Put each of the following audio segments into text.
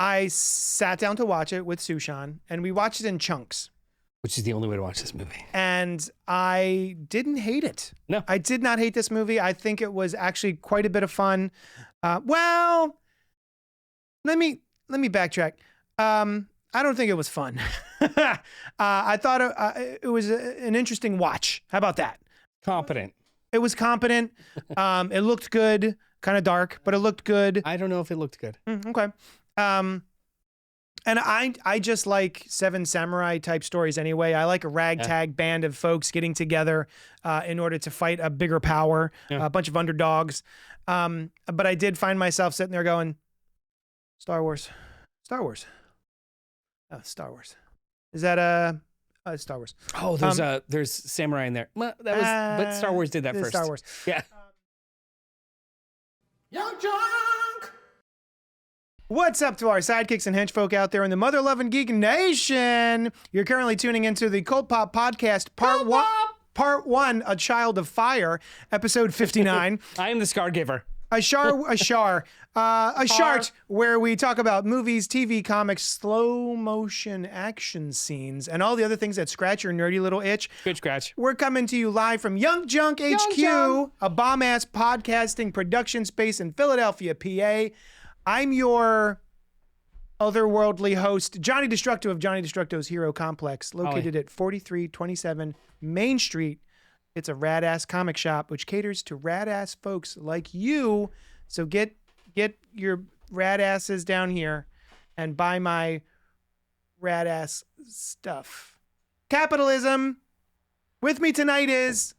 I sat down to watch it with Sushan, and we watched it in chunks. Which is the only way to watch this movie. And I didn't hate it. No. I did not hate this movie. I think it was actually quite a bit of fun. Well, let me backtrack. I don't think it was fun. I thought it was an interesting watch. How about that? Competent. It was competent. It looked good. Kind of dark, but it looked good. I don't know if it looked good. Okay. And I just like Seven Samurai type stories anyway. I like a ragtag band of folks getting together in order to fight a bigger power, a bunch of underdogs. But I did find myself sitting there going, Star Wars. Oh, Star Wars. Is that Star Wars? Oh, there's samurai in there. Well, but Star Wars did that first. Star Wars. Yeah. Young Junk! What's up to our sidekicks and henchfolk out there in the mother-loving geek nation? You're currently tuning into the CultPop Podcast, Part 1, A Child of Fire, episode 59. I am the scar giver. A shart, where we talk about movies, TV, comics, slow motion action scenes, and all the other things that scratch your nerdy little itch. Good scratch. We're coming to you live from Young Junk HQ, a bomb-ass podcasting production space in Philadelphia, PA. I'm your otherworldly host, Johnny Destructo of Johnny Destructo's Hero Complex, located at 4327 Main Street. It's a rad-ass comic shop which caters to rad-ass folks like you. So get your rad-asses down here and buy my rad-ass stuff. Capitalism. With me tonight is...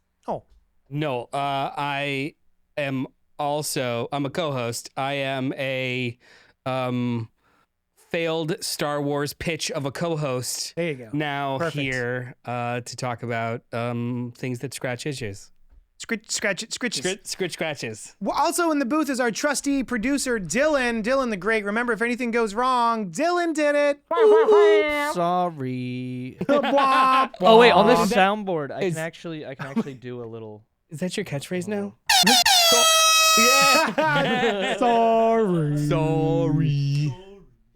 No, I am also... I'm a co-host. I am a failed Star Wars pitch of a co-host. There you go. Now Perfect. here to talk about things that scratch itches. Scratches. Well, also in the booth is our trusty producer, Dylan. Dylan the Great. Remember, if anything goes wrong, Dylan did it. Sorry. Wah, Oh wait, on wah. this soundboard, I Is- can actually do a little. Is that your catchphrase now? Yeah. Sorry. Sorry.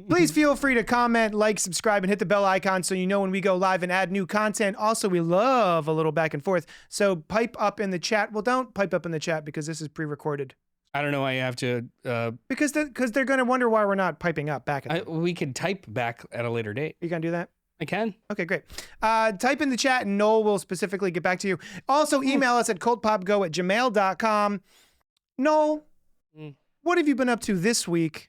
Please feel free to comment, like, subscribe, and hit the bell icon so you know when we go live and add new content. Also, we love a little back and forth. So pipe up in the chat. Well, don't pipe up in the chat because this is pre-recorded. I don't know why you have to. Because they're going to wonder why we're not piping up back. We can type back at a later date. You going to do that? I can. Okay, great. Type in the chat and Noel will specifically get back to you. Also, email us at cultpopgo@gmail.com. Noel, what have you been up to this week?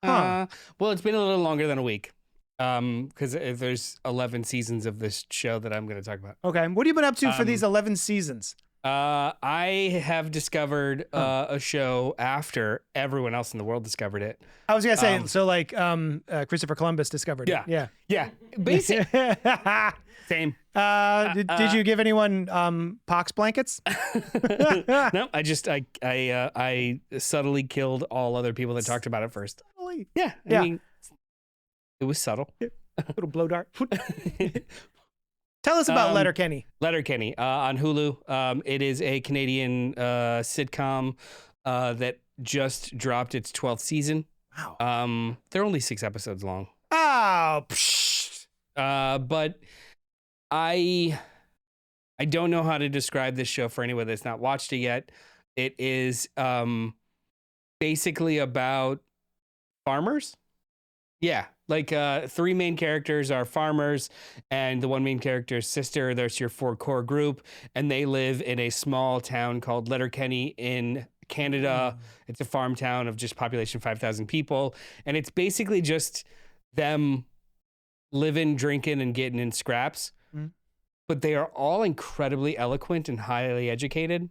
Well, it's been a little longer than a week. Because there's 11 seasons of this show that I'm going to talk about. Okay, what have you been up to for these 11 seasons? I have discovered a show after everyone else in the world discovered it. I was gonna say, so like Christopher Columbus discovered it. Yeah. Basic. Same. Did you give anyone pox blankets? No, I subtly killed all other people that talked about it first. Yeah. I mean, it was subtle. Little blow dart. Tell us about Letterkenny. Letterkenny on Hulu. It is a Canadian sitcom that just dropped its 12th season. Wow. They're only 6 episodes long. Oh, but I don't know how to describe this show for anyone that's not watched it yet. It is basically about farmers. Yeah, like 3 main characters are farmers, and the one main character's sister. There's your 4 core group, and they live in a small town called Letterkenny in Canada. It's a farm town of just population 5,000 people, and it's basically just them living, drinking, and getting in scraps. But they are all incredibly eloquent and highly educated.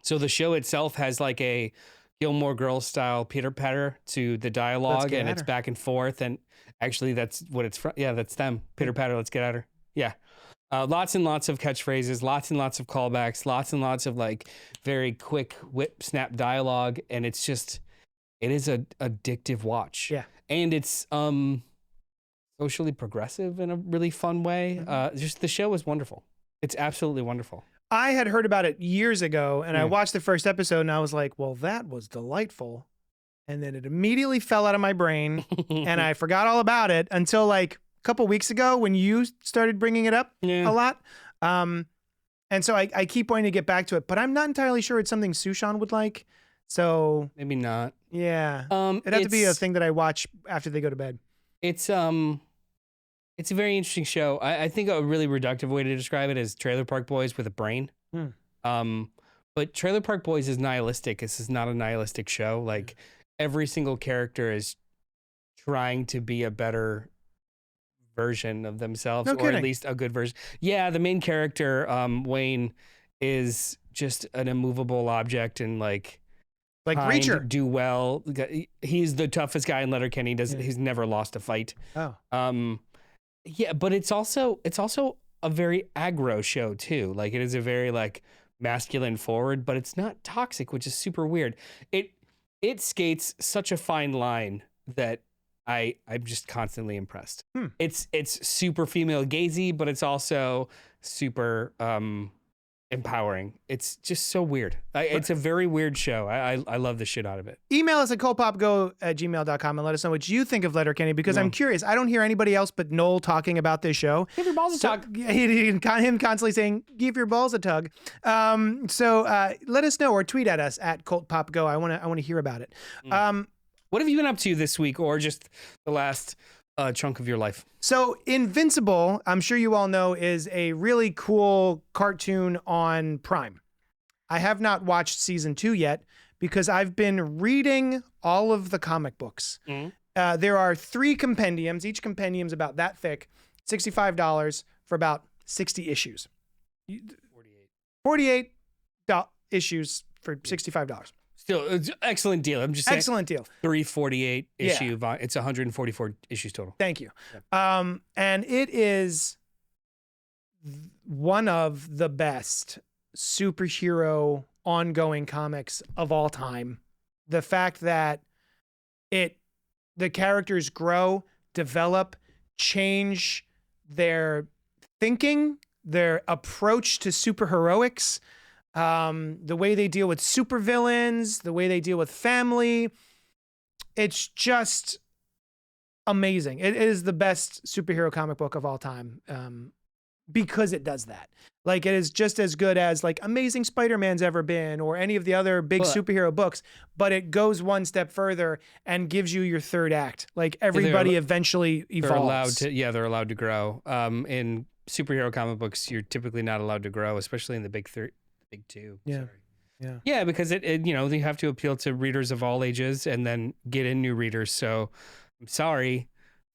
So the show itself has like a Gilmore Girls style pitter-patter to the dialogue, and it's back and forth. And actually, that's what it's from. Yeah, that's them. Pitter-patter, let's get at her. Yeah. Lots and lots of catchphrases, lots and lots of callbacks, lots and lots of like very quick whip snap dialogue. And it is a addictive watch. Yeah. And it's socially progressive in a really fun way. Just the show is wonderful. It's absolutely wonderful. I had heard about it years ago, and I watched the first episode, and I was like, well, that was delightful. and then it immediately fell out of my brain, and I forgot all about it until like a couple weeks ago when you started bringing it up a lot. And so I keep wanting to get back to it, but I'm not entirely sure it's something Sushan would like. So maybe not. Yeah. It'd have to be a thing that I watch after they go to bed. It's a very interesting show. I think a really reductive way to describe it is Trailer Park Boys with a brain. But Trailer Park Boys is nihilistic. This is not a nihilistic show. Like every single character is trying to be a better version of themselves, or at least a good version. Yeah, the main character, Wayne, is just an immovable object and like Reacher. Do well. He's the toughest guy in Letterkenny. He's never lost a fight. Yeah, but it's also a very aggro show too. Like it is a very like masculine forward, but it's not toxic, which is super weird. It skates such a fine line that I'm just constantly impressed. It's super female gazy, but it's also super empowering. It's just so weird. It's a very weird show. I love the shit out of it. Email us at cultpopgo@gmail.com and let us know what you think of Letterkenny, because I'm curious. I don't hear anybody else but Noel talking about this show. Give your balls a tug. Him constantly saying, give your balls a tug. So let us know or tweet at us at cultpopgo. I want to hear about it. What have you been up to this week, or just the last chunk of your life? So Invincible, I'm sure you all know, is a really cool cartoon on Prime. I have not watched season 2 yet because I've been reading all of the comic books. There are 3 compendiums. Each compendium's about that thick, $65 for about 60 issues. 48 issues for $65. Still, it's an excellent deal. I'm just saying. Excellent deal. 348 issue. It's 144 issues total. Thank you. Yeah. And it is one of the best superhero ongoing comics of all time. The fact that the characters grow, develop, change their thinking, their approach to superheroics, the way they deal with supervillains, the way they deal with family. It's just amazing. It is the best superhero comic book of all time, because it does that. Like, it is just as good as like Amazing Spider-Man's ever been, or any of the other big superhero books, but it goes one step further and gives you your third act. Like, everybody eventually evolves. They're allowed to grow. In superhero comic books, you're typically not allowed to grow, especially in the big 2. Yeah, because it they have to appeal to readers of all ages and then get in new readers. So I'm sorry,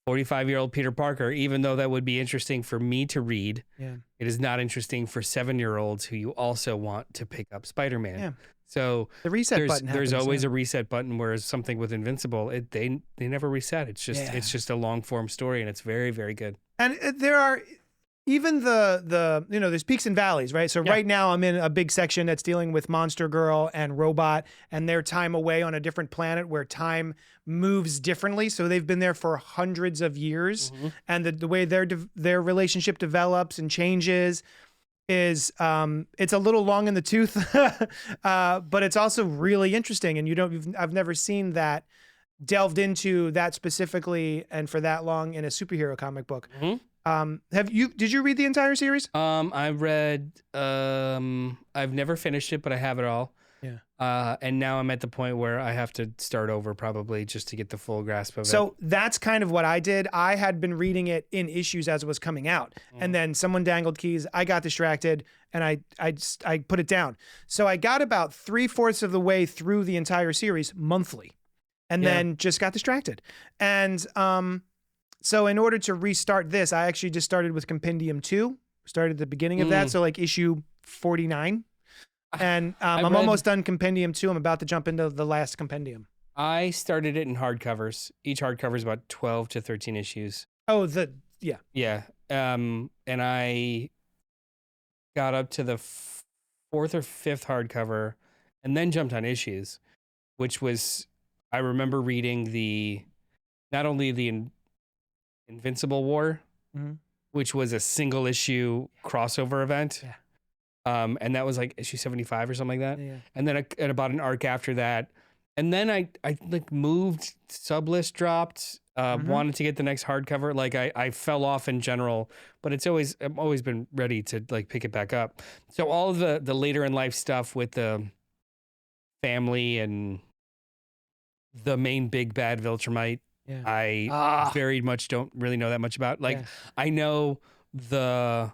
45-year-old Peter Parker, even though that would be interesting for me to read, it is not interesting for 7-year-olds who you also want to pick up Spider-Man. So the reset button there's always a reset button, whereas something with Invincible, they never reset. It's just a long form story, and it's very, very good. And there are even there's peaks and valleys, right? So right now I'm in a big section that's dealing with Monster Girl and Robot and their time away on a different planet where time moves differently. So they've been there for hundreds of years, and the way their relationship develops and changes is it's a little long in the tooth, but it's also really interesting. And I've never seen that delved into that specifically and for that long in a superhero comic book. Did you read the entire series? I've read, I've never finished it, but I have it all. And now I'm at the point where I have to start over probably just to get the full grasp of it. So that's kind of what I did. I had been reading it in issues as it was coming out, and then someone dangled keys. I got distracted and I put it down. So I got about 3/4 of the way through the entire series monthly, and then just got distracted. And, so in order to restart this, I actually just started with Compendium 2, started at the beginning of that. So like issue 49. And I'm almost done Compendium 2. I'm about to jump into the last compendium. I started it in hardcovers. Each hardcover is about 12 to 13 issues. Oh, Yeah. And I got up to the 4th or 5th hardcover and then jumped on issues, which was, I remember reading not only the Invincible War, which was a single issue crossover event. And that was like issue 75 or something like that. And then about an arc after that, And then I like moved, sublist dropped, Mm-hmm. wanted to get the next hardcover. Like I fell off in general, but I've always been ready to like pick it back up. So all of the later in life stuff with the family and the main big bad Viltrumite, Yeah. I very much don't really know that much about. Like Yeah. I know the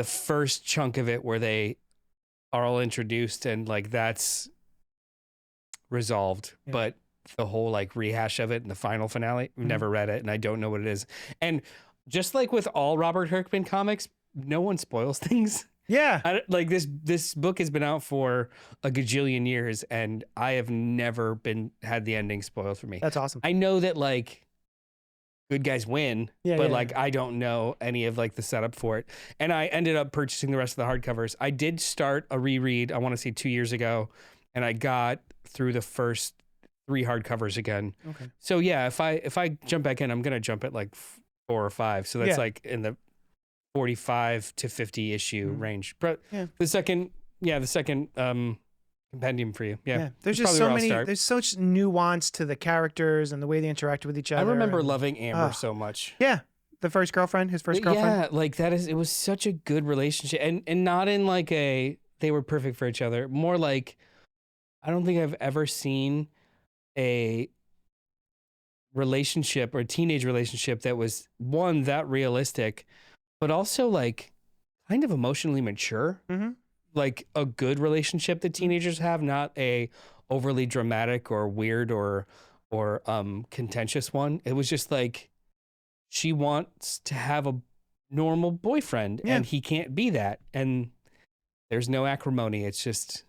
first chunk of it where they are all introduced and like that's resolved, Yeah. but the whole like rehash of it in the final finale, I've never read it and I don't know what it is. And just like with all Robert Kirkman comics, no one spoils things. Yeah. Like this book has been out for a gajillion years and I have never had the ending spoiled for me. That's awesome. I know that like good guys win, Yeah, but yeah, like I don't know any of like the setup for it. And I ended up purchasing the rest of the hardcovers. I did start a reread, I want to say 2 years ago, and I got through the first 3 hardcovers again. Okay. So yeah, if I jump back in, I'm gonna jump at like 4 or 5. So that's Yeah. like in the 45 to 50 issue range. But Yeah. the second compendium for you. Yeah. There's that's just probably so where I'll many. start. There's such nuance to the characters and the way they interact with each I other. remember and- loving Amber Ah. so much. Yeah, the first girlfriend, his first girlfriend. Yeah, like it was such a good relationship. And not in like they were perfect for each other. More like I don't think I've ever seen a relationship or a teenage relationship that was one that realistic, but also like kind of emotionally mature. Mm-hmm. Like a good relationship that teenagers have, not a overly dramatic or weird or contentious one. It was just like she wants to have a normal boyfriend and he can't be that. And there's no acrimony. It's just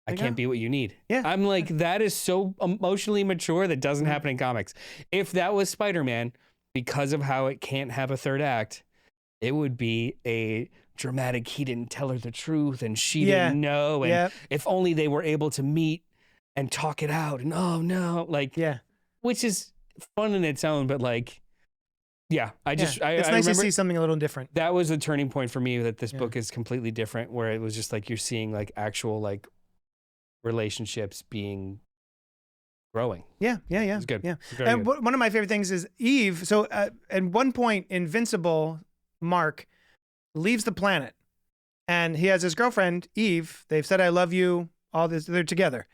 I you can't go. be what you need. Yeah. I'm like, that is so emotionally mature that doesn't happen in comics. If that was Spider-Man, because of how it can't have a third act, it would be a dramatic, he didn't tell her the truth and she didn't know. And if only they were able to meet and talk it out. And oh no, like, which is fun in its own, but like, it's nice remember to see something a little different. that was a turning point for me that this book is completely different, where it was just like, you're seeing like actual like relationships being growing. Yeah. It's good. Yeah. Very And good. one of my favorite things is Eve. So at one point, Invincible Mark leaves the planet and he has his girlfriend, Eve. They've said, I love you, all this, they're together.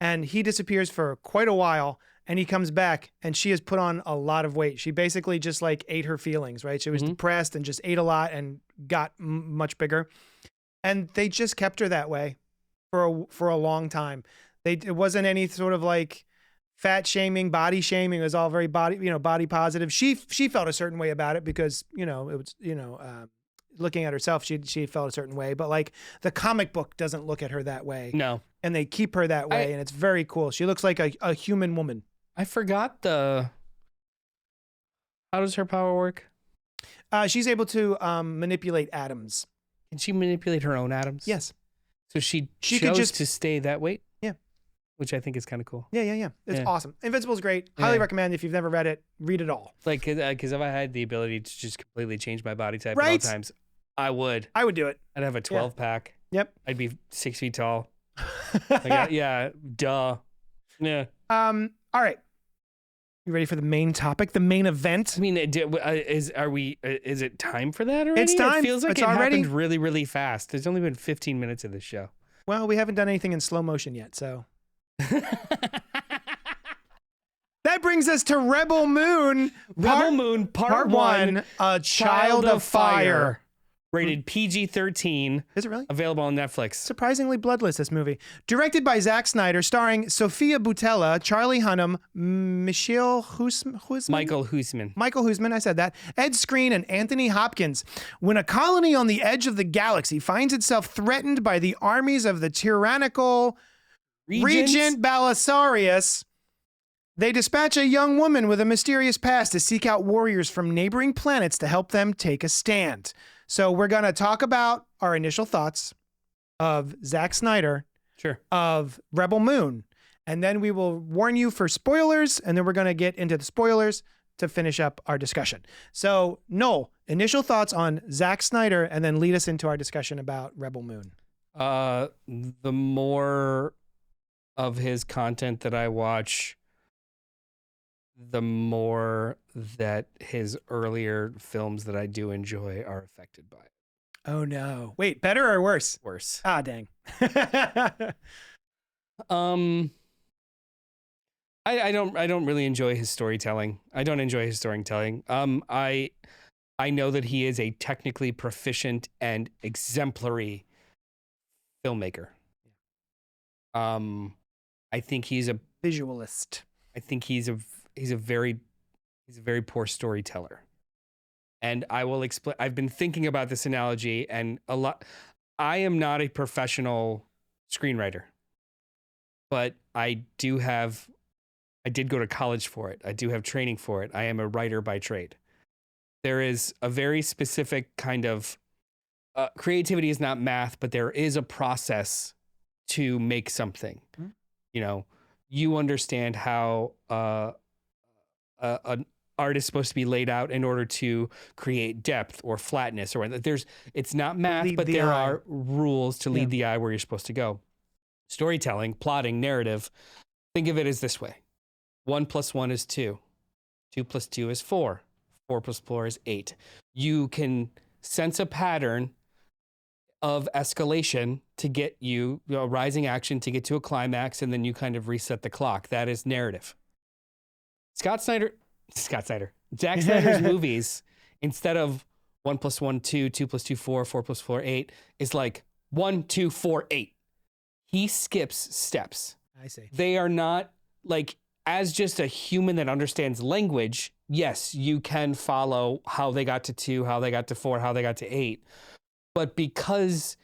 And he disappears for quite a while and he comes back and she has put on a lot of weight. She basically just like ate her feelings, right? She was depressed and just ate a lot and got much bigger. And they just kept her that way for a long time. It wasn't any sort of like fat shaming, body shaming. It was all very body positive. She felt a certain way about it because, it was, looking at herself, she felt a certain way, but like the comic book doesn't look at her that way. No. And they keep her that way. And it's very cool. She looks like a human woman. I forgot how does her power work? She's able to manipulate atoms. Can she manipulate her own atoms? Yes. So she could chose just to stay that weight? Yeah. Which I think is kind of cool. Yeah. It's awesome. Invincible's great. Highly recommend. If you've never read it, read it all. Like, because if I had the ability to just completely change my body type Right. at all times, I would. I would do it. I'd have a 12-pack. Yep. I'd be 6 feet tall. Yeah, duh. Yeah. All right. You ready for the main topic, the main event? I mean, is it time for that already? It's time. It feels like It's it already- happened really, really fast. There's only been 15 minutes of this show. Well, we haven't done anything in slow motion yet, so. That brings us to Rebel Moon. Rebel Moon Part 1, A Child of Fire. rated PG-13. Is it really? Available on Netflix. Surprisingly bloodless, this movie. Directed by Zack Snyder, starring Sophia Boutella, Charlie Hunnam, Michael Huisman? Michael Huisman, I said that. Ed Skrein and Anthony Hopkins. When a colony on the edge of the galaxy finds itself threatened by the armies of the tyrannical Regent Belisarius, they dispatch a young woman with a mysterious past to seek out warriors from neighboring planets to help them take a stand. So we're going to talk about our initial thoughts of Zack Snyder, of Rebel Moon, and then we will warn you for spoilers, and then we're going to get into the spoilers to finish up our discussion. So, Noel, initial thoughts on Zack Snyder, and then lead us into our discussion about Rebel Moon. The more of his content that I watch, the more that his earlier films that I do enjoy are affected by it. Oh no. Wait, better or worse? Worse. Ah, dang. I don't really enjoy his storytelling. I don't enjoy his storytelling. I know that he is a technically proficient and exemplary filmmaker. I think he's a Visualist. I think he's a very poor storyteller. And I will explain. I've been thinking about this analogy and a lot. I am not a professional screenwriter, but I did go to college for it. I do have training for it. I am a writer by trade. There is a very specific kind of creativity is not math, but there is a process to make something. Mm-hmm. You know, you understand how an art is supposed to be laid out in order to create depth or flatness or it's not math, but there are rules to lead the eye where you're supposed to go. Storytelling, plotting, narrative. Think of it as this way. 1 + 1 is 2. 2 + 2 is 4. 4 + 4 is 8. You can sense a pattern of escalation to get you a rising action to get to a climax, and then you kind of reset the clock. That is narrative. Zack Snyder's movies, instead of 1 + 1 2, 2 + 2 4, 4 + 4 8, is like 1 2 4 8. He skips steps. I see. They are not like, as just a human that understands language, yes, you can follow how they got to 2, how they got to 4, how they got to 8. But because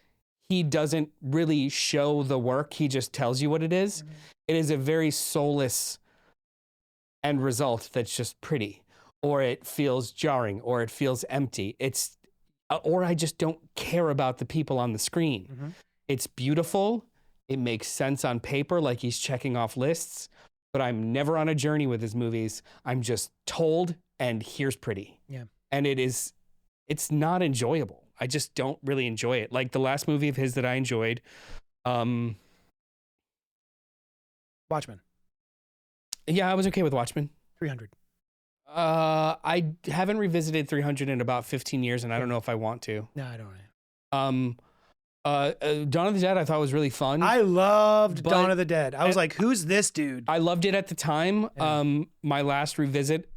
he doesn't really show the work, he just tells you what it is. Mm-hmm. It is a very soulless end result that's just pretty, or it feels jarring, or it feels empty. Or I just don't care about the people on the screen. Mm-hmm. It's beautiful. It makes sense on paper, like he's checking off lists, but I'm never on a journey with his movies. I'm just told, and here's pretty. Yeah. And it's not enjoyable. I just don't really enjoy it. Like the last movie of his that I enjoyed, Watchmen. Yeah, I was okay with Watchmen. 300. I haven't revisited 300 in about 15 years, and I don't know if I want to. No, I don't. Dawn of the Dead I thought was really fun. I loved Dawn of the Dead. I was like, who's this dude? I loved it at the time. Yeah. My last revisit,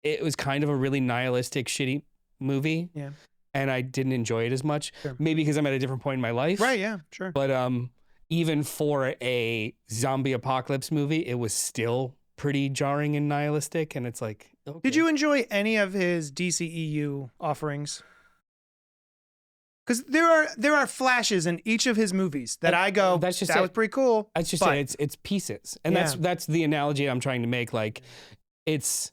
it was kind of a really nihilistic, shitty movie. Yeah. And I didn't enjoy it as much. Sure. Maybe because I'm at a different point in my life. Right, yeah, sure. But even for a zombie apocalypse movie, it was still pretty jarring and nihilistic. And it's like, okay. Did you enjoy any of his DCEU offerings? Because there are flashes in each of his movies that I go, that was pretty cool. That's just it. It's pieces. And that's the analogy I'm trying to make. Like, it's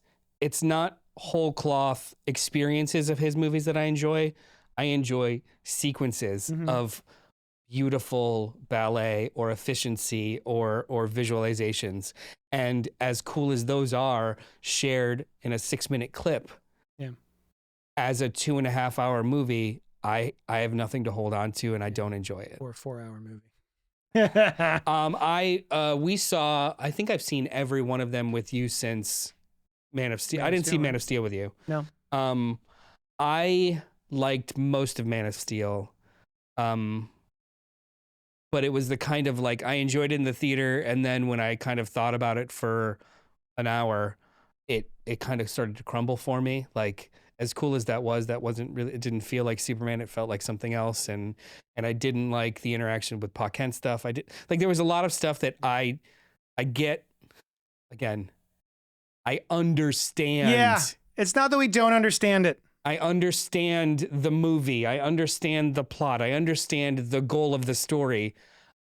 not whole cloth experiences of his movies that I enjoy. I enjoy sequences of beautiful ballet or efficiency or visualizations. And as cool as those are, shared in a 6-minute clip, as a 2.5-hour movie, I have nothing to hold on to, and I don't enjoy it. Or a 4-hour movie. We saw, I think I've seen every one of them with you since Man of Steel. I didn't see Man of Steel with you. No. I liked most of Man of Steel. But it was the kind of like, I enjoyed it in the theater, and then when I kind of thought about it for an hour, it kind of started to crumble for me. Like, as cool as that wasn't really, it didn't feel like Superman. It felt like something else. And I didn't like the interaction with Pa Kent stuff. There was a lot of stuff that I get, again, I understand. Yeah, it's not that we don't understand it. I understand the movie. I understand the plot. I understand the goal of the story.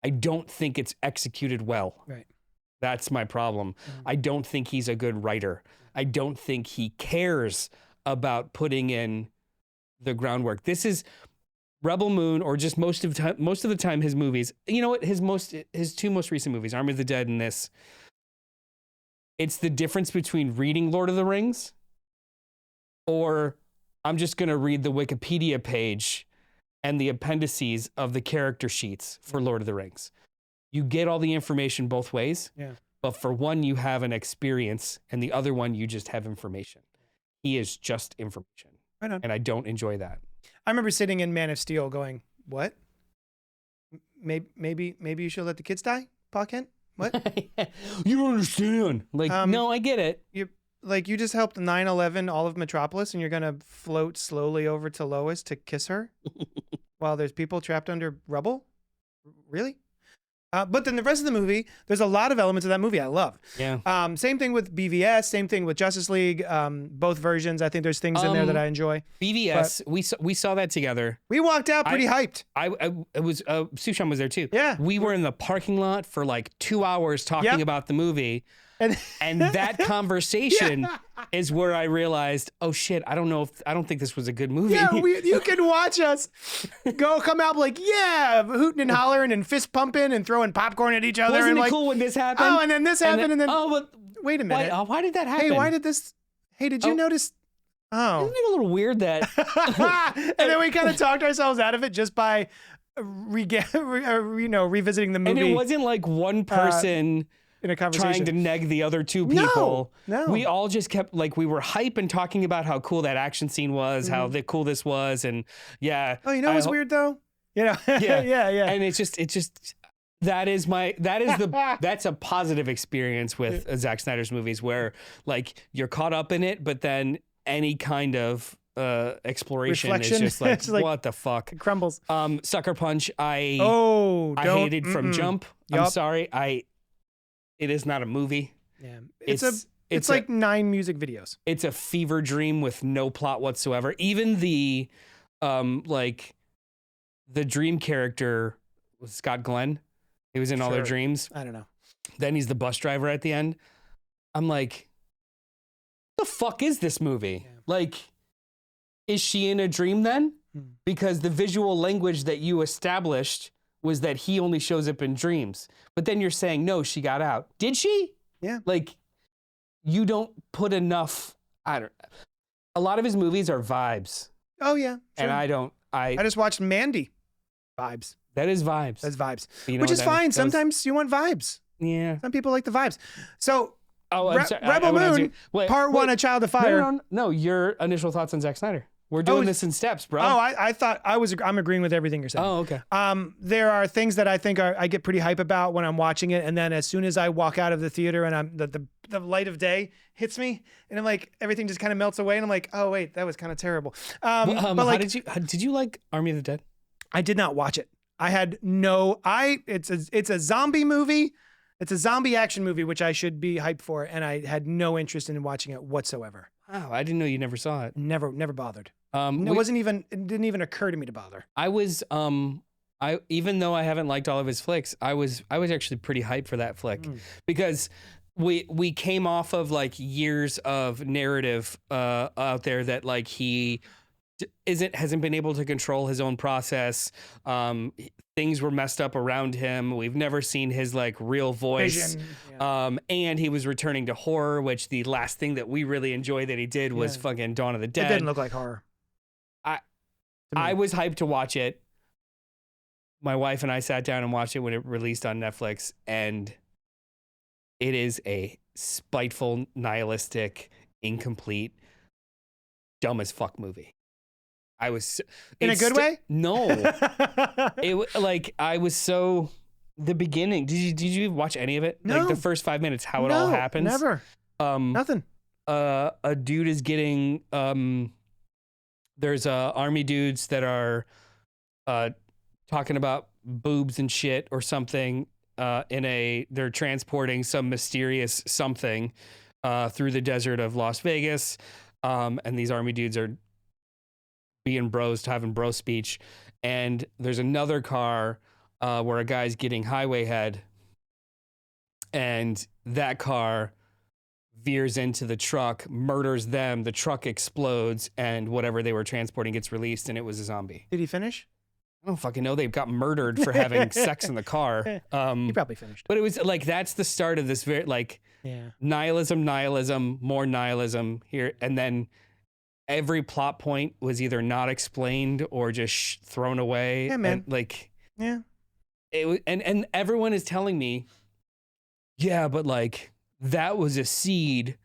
I don't think it's executed well. Right. That's my problem. I don't think he's a good writer. I don't think he cares about putting in the groundwork. This is Rebel Moon, or just most of the time his movies. You know what? His two most recent movies, Army of the Dead and this. It's the difference between reading Lord of the Rings or I'm just going to read the Wikipedia page and the appendices of the character sheets for Lord of the Rings. you get all the information both ways. Yeah. But for one, you have an experience, and the other one, you just have information. He is just information. Right on. And I don't enjoy that. I remember sitting in Man of Steel going, what? Maybe you should let the kids die, Pa Kent? What? You don't understand. Like, no, I get it. You just helped 9/11 all of Metropolis, and you're going to float slowly over to Lois to kiss her while there's people trapped under rubble? Really? But then the rest of the movie, there's a lot of elements of that movie I love. Yeah. Same thing with BVS, same thing with Justice League, both versions. I think there's things in there that I enjoy. BVS, we saw that together. We walked out pretty hyped. I was Sushan was there too. Yeah. We were in the parking lot for like 2 hours talking about the movie. And that conversation is where I realized, oh shit, I don't think this was a good movie. Yeah, you can watch us come out like, yeah, hooting and hollering and fist pumping and throwing popcorn at each other. Wasn't and it cool when this happened? Oh, and then this happened, and then but wait a minute. Why did that happen? Hey, why did this? Hey, did you notice? Oh, isn't it a little weird that? And then we kind of talked ourselves out of it just by revisiting the movie. And it wasn't like one person. In a conversation. Trying to neg the other two people. No. We all just kept we were hype and talking about how cool that action scene was, how cool this was, and yeah. Oh, what's weird though? Yeah. And it's just that's a positive experience with Zack Snyder's movies where like you're caught up in it, but then any kind of exploration reflection is just like, it's like what the fuck? It crumbles. Sucker Punch, I hated from jump. I'm sorry. It is not a movie. Yeah. It's like 9 music videos. It's a fever dream with no plot whatsoever. Even the dream character was Scott Glenn. He was in all their dreams. I don't know. Then he's the bus driver at the end. I'm like, what the fuck is this movie? Yeah. Like, is she in a dream then? Because the visual language that you established was that he only shows up in dreams. But then you're saying, no, she got out. Did she? Yeah. Like, you don't put enough, a lot of his movies are vibes. Oh, yeah. Sure. And I just watched Mandy. Vibes. That is vibes. That's vibes. Which is fine. Sometimes you want vibes. Yeah. Some people like the vibes. So, I'm sorry. Rebel Moon, Part 1, A Child of Fire. No, your initial thoughts on Zack Snyder. We're doing this in steps, bro. Oh, I thought I'm agreeing with everything you're saying. Oh, okay. There are things that I think I get pretty hype about when I'm watching it, and then as soon as I walk out of the theater and the light of day hits me, and I'm like everything just kind of melts away, and I'm like, oh wait, that was kind of terrible. Did you like Army of the Dead? I did not watch it. I had it's a zombie movie. It's a zombie action movie, which I should be hyped for, and I had no interest in watching it whatsoever. Oh, I didn't know you never saw it. Never bothered. It didn't even occur to me to bother. I was even though I haven't liked all of his flicks, I was actually pretty hyped for that flick because we came off of like years of narrative out there that like he hasn't been able to control his own process. Things were messed up around him. We've never seen his like real voice. And he was returning to horror, which the last thing that we really enjoyed that he did was fucking Dawn of the Dead. It didn't look like horror. I was hyped to watch it. My wife and I sat down and watched it when it released on Netflix, and it is a spiteful, nihilistic, incomplete, dumb as fuck movie. I was in a good way. No, I was so the beginning. Did you watch any of it? No. Like the first 5 minutes, how it all happens. Never. Nothing. A dude is getting there's army dudes that are talking about boobs and shit or something they're transporting some mysterious something through the desert of Las Vegas, and these army dudes are being bros, having bro speech, and there's another car where a guy's getting highway head, and that car veers into the truck, murders them, the truck explodes, and whatever they were transporting gets released, and it was a zombie. Did he finish? I don't fucking know. They got murdered for having sex in the car. He probably finished. But it was like, that's the start of this very like nihilism, more nihilism here. And then every plot point was either not explained or just thrown away. Yeah, man. And, and everyone is telling me, yeah, but like that was a seed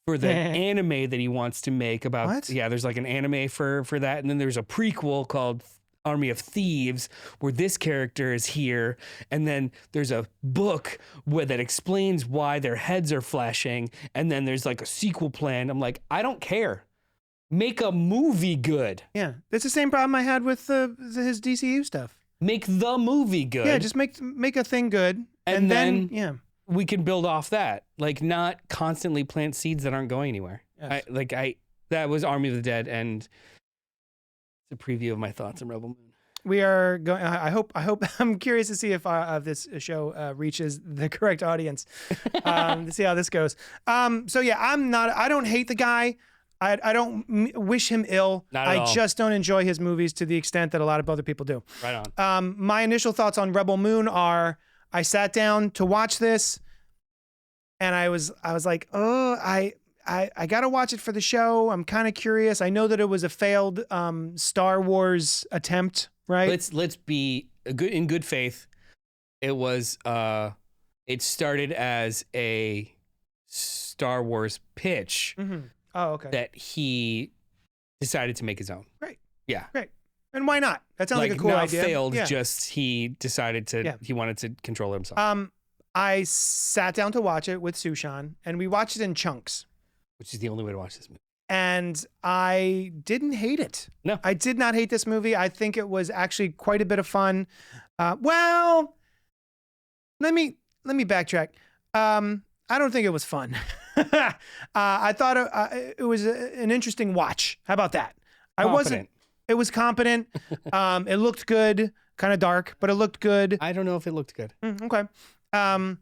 for the anime that he wants to make about. What? Yeah, there's like an anime for that, and then there's a prequel called Army of Thieves where this character is here, and then there's a book that explains why their heads are flashing, and then there's like a sequel plan. I'm like, I don't care. Make a movie good. Yeah, that's the same problem I had with his DCU stuff. Make the movie good. Yeah, just make a thing good, And then then we can build off that. Like, not constantly plant seeds that aren't going anywhere. Yes. That was Army of the Dead, and it's a preview of my thoughts on Rebel Moon. We are going. I hope. I'm curious to see if this show reaches the correct audience. To see how this goes. So yeah, I don't hate the guy. I don't wish him ill. Not at all. I just don't enjoy his movies to the extent that a lot of other people do. Right on. My initial thoughts on Rebel Moon are: I sat down to watch this, and I was like, oh, I gotta watch it for the show. I'm kind of curious. I know that it was a failed Star Wars attempt, right? Let's be in good faith. It was it started as a Star Wars pitch. Mm-hmm. Oh, okay. That he decided to make his own. Right. Yeah. Great. And why not? That sounds like a cool not idea. Failed. Yeah. Just he decided he wanted to control himself. I sat down to watch it with Sushan, and we watched it in chunks. Which is the only way to watch this movie. And I didn't hate it. No. I did not hate this movie. I think it was actually quite a bit of fun. Well, let me backtrack. I don't think it was fun. I thought it was an interesting watch. How about that? It was competent. It looked good, kind of dark, but it looked good. I don't know if it looked good. Okay. And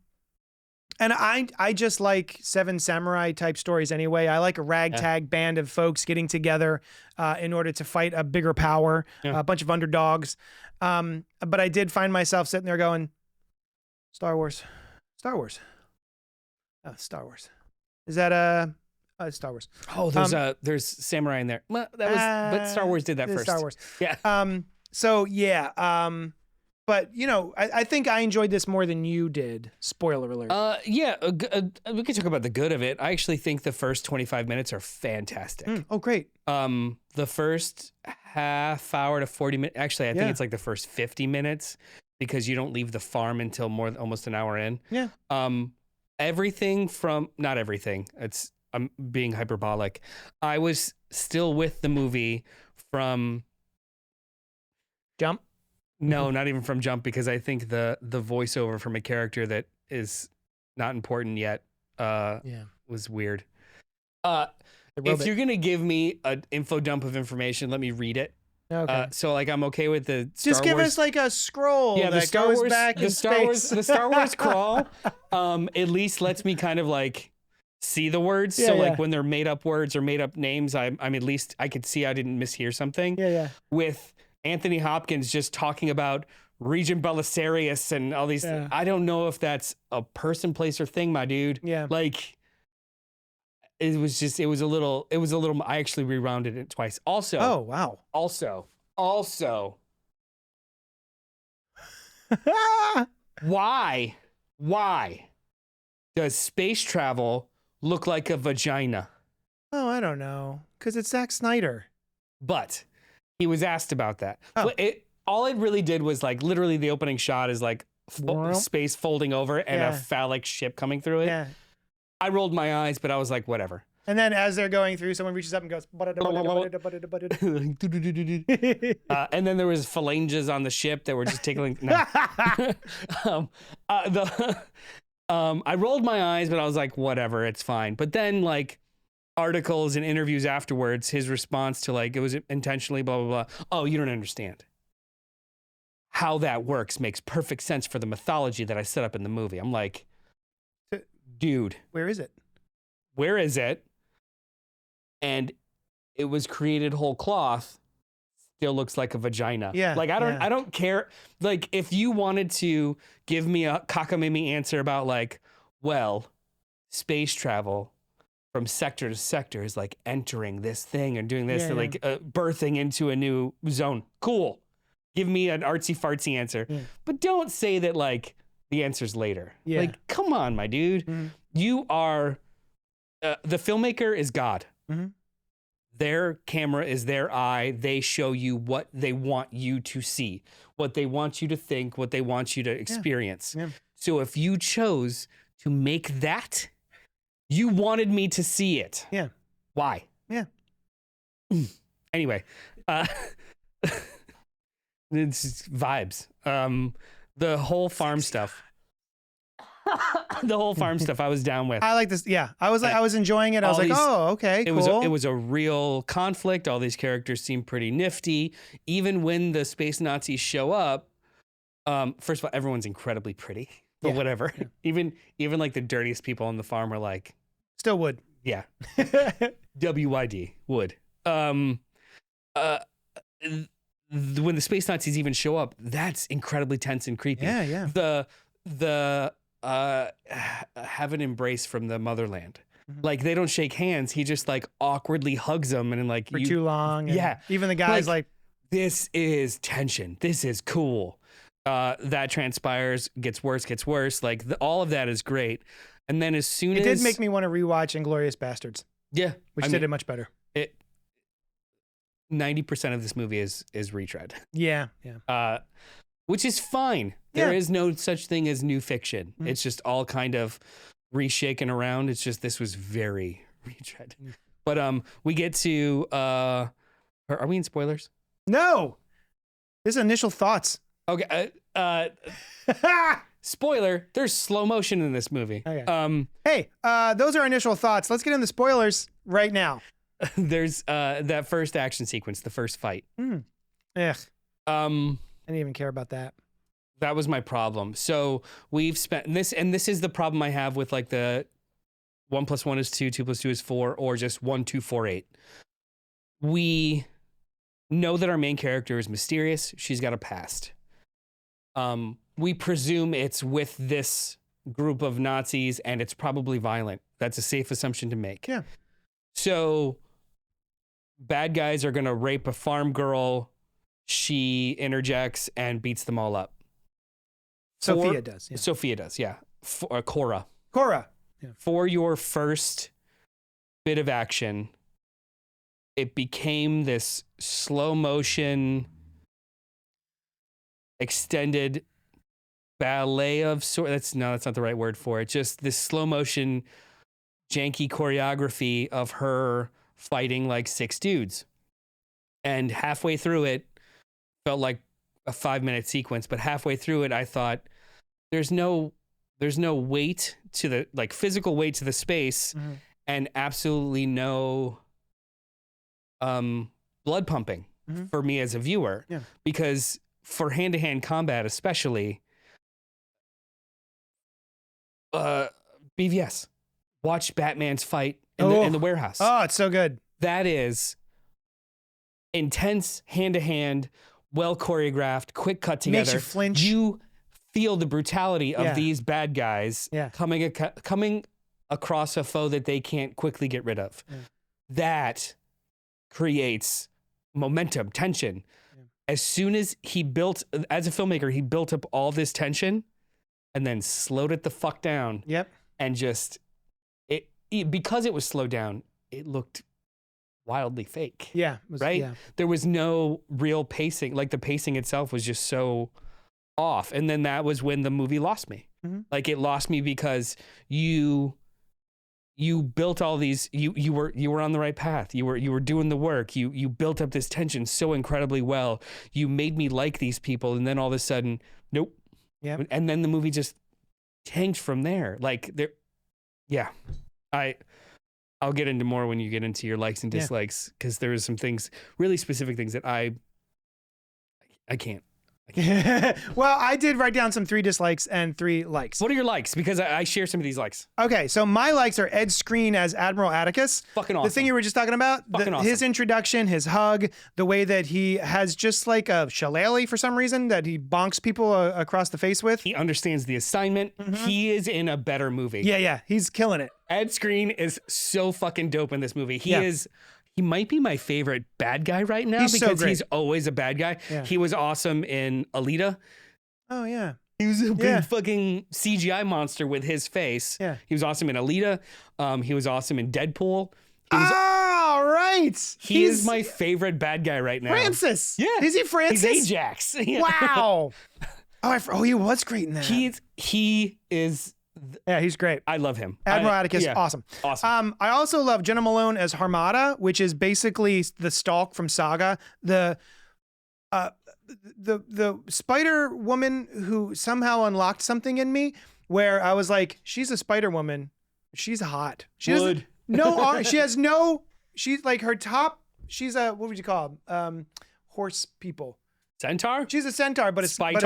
I just like Seven Samurai type stories anyway. I like a ragtag band of folks getting together in order to fight a bigger power, a bunch of underdogs. But I did find myself sitting there going, Star Wars. Oh, Star Wars. Is that Star Wars? Oh, there's samurai in there. Well, but Star Wars did that first. Star Wars. Yeah. So yeah. But I think I enjoyed this more than you did. Spoiler alert. Yeah. We could talk about the good of it. I actually think the first 25 minutes are fantastic. Oh, great. The first half hour to 40 minutes. Actually, I think it's like the first 50 minutes because you don't leave the farm until almost an hour in. Yeah. Not everything. I'm being hyperbolic. I was still with the movie from Jump. No, not even from Jump, because I think the voiceover from a character that is not important yet was weird. If you're gonna give me an info dump of information, let me read it. Okay. So like I'm okay with the Star Just give Wars. us like a scroll Yeah, that goes back in space. The Star Wars crawl at least lets me kind of like see the words. Yeah, so like when they're made up words or made up names, I'm at least I could see I didn't mishear something. Yeah. With Anthony Hopkins just talking about Regent Belisarius and all these. Yeah. I don't know if that's a person, place, or thing, my dude. Yeah. Like it was a little. I actually rewounded it twice. Also. Oh wow. Also. Why does space travel look like a vagina? Oh, I don't know. Because it's Zack Snyder. But he was asked about that. Oh. All it really did was like literally the opening shot is like Well. space folding over and Yeah. a phallic ship coming through it. Yeah. I rolled my eyes, but I was like, whatever. And then as they're going through, someone reaches up and goes, And then there was phalanges on the ship that were just tickling. No. I rolled my eyes, but I was like, whatever, it's fine. But then like articles and interviews afterwards, his response to like, it was intentionally blah, blah, blah. Oh, you don't understand. How that works makes perfect sense for the mythology that I set up in the movie. I'm like, dude. Where is it? Where is it? And it was created whole cloth. Still looks like a vagina. Yeah. Like I don't care. Like if you wanted to give me a cockamamie answer about like, well, space travel from sector to sector is like entering this thing and doing this and like birthing into a new zone. Cool. Give me an artsy fartsy answer, but don't say that like the answer's later. Yeah. Like, come on, my dude. You are the filmmaker is God. Their camera is their eye. They show you what they want you to see, what they want you to think, what they want you to experience. Yeah. So if you chose to make that, you wanted me to see it. Yeah. Why? Yeah. Anyway, it's just vibes. The whole farm stuff. The whole farm stuff I was down with. I like this. Yeah. I was enjoying it. I was like, oh, okay, cool. It was a real conflict. All these characters seem pretty nifty. Even when the space Nazis show up, first of all, everyone's incredibly pretty. But whatever. Yeah. Even like the dirtiest people on the farm are like still would. Yeah. WYD would. When the space Nazis even show up, that's incredibly tense and creepy. Yeah, yeah. The have an embrace from the motherland. Like they don't shake hands. He just like awkwardly hugs them and like for too long. Yeah. Even the guy's like, this is tension. This is cool. That transpires, gets worse. Like all of that is great. And then as soon as it did make me want to rewatch Inglourious Bastards. Yeah, which did it much better. 90% of this movie is retread. Yeah, yeah. Which is fine. There is no such thing as new fiction. It's just all kind of reshaken around. It's just this was very retread. But we get to are we in spoilers? No. This is initial thoughts. Okay. Spoiler, there's slow motion in this movie. Okay. Hey, those are initial thoughts. Let's get into spoilers right now. There's that first action sequence, the first fight. Ugh. I didn't even care about that. That was my problem. So we've spent this, and this is the problem I have with like the 1 + 1 is 2, 2 + 2 is 4, or just 1, 2, 4, 8. We know that our main character is mysterious. She's got a past. We presume it's with this group of Nazis and it's probably violent. That's a safe assumption to make. Yeah. So bad guys are going to rape a farm girl. She interjects and beats them all up. Sophia does. Yeah. Sophia does, yeah. Cora. Yeah. For your first bit of action, it became this slow motion, extended ballet of sort. That's not the right word for it. Just this slow motion, janky choreography of her fighting like 6 dudes. And halfway through it, felt like a 5-minute sequence, but halfway through it, I thought there's no weight to the like physical weight to the space, and absolutely no blood pumping for me as a viewer. Yeah. Because for hand-to-hand combat, especially, BVS, watch Batman's fight in the warehouse. Oh, it's so good. That is intense, hand-to-hand, well choreographed, quick cut together. Makes you flinch. You feel the brutality of these bad guys coming across a foe that they can't quickly get rid of. Yeah. That creates momentum, tension. Yeah. As soon as as a filmmaker, he built up all this tension and then slowed it the fuck down. Yep. And just, because it was slowed down, it looked wildly fake. Yeah. Right? Yeah. There was no real pacing. Like the pacing itself was just so off. And then that was when the movie lost me. Like it lost me because you built all these, you were on the right path. You were doing the work. You built up this tension so incredibly well. You made me like these people. And then all of a sudden, nope. Yeah. And then the movie just tanked from there. Like I'll get into more when you get into your likes and dislikes, because there are some things, really specific things that I can't. Well, I did write down some 3 dislikes and 3 likes. What are your likes? Because I share some of these likes. Okay, so my likes are Ed Skrein as Admiral Atticus. Fucking awesome. The thing you were just talking about, awesome. His introduction, his hug, the way that he has just like a shillelagh for some reason that he bonks people across the face with. He understands the assignment. He is in a better movie. Yeah, he's killing it. Ed Skrein is so fucking dope in this movie. he might be my favorite bad guy right now He's so because great. he's always a bad guy. Yeah. He was awesome in Alita. Oh yeah. He was a big Yeah. fucking CGI monster with his face. Yeah. He was awesome in Alita. He was awesome in Deadpool. He was, Oh right. he is my favorite bad guy right now. Francis. Yeah. Is he Francis? He's Ajax. Yeah. Wow. Oh, he was great in that. He is. Yeah, he's great. I love him. Admiral Atticus, yeah. awesome. Awesome. I also love Jenna Malone as Harmata, which is basically the Stalk from Saga. The Spider Woman who somehow unlocked something in me, where I was like, she's a Spider Woman. She's hot. She doesn't. No, she has no. She's like her top. She's a what would you call them? Horse people. Centaur? She's a centaur, but a spider.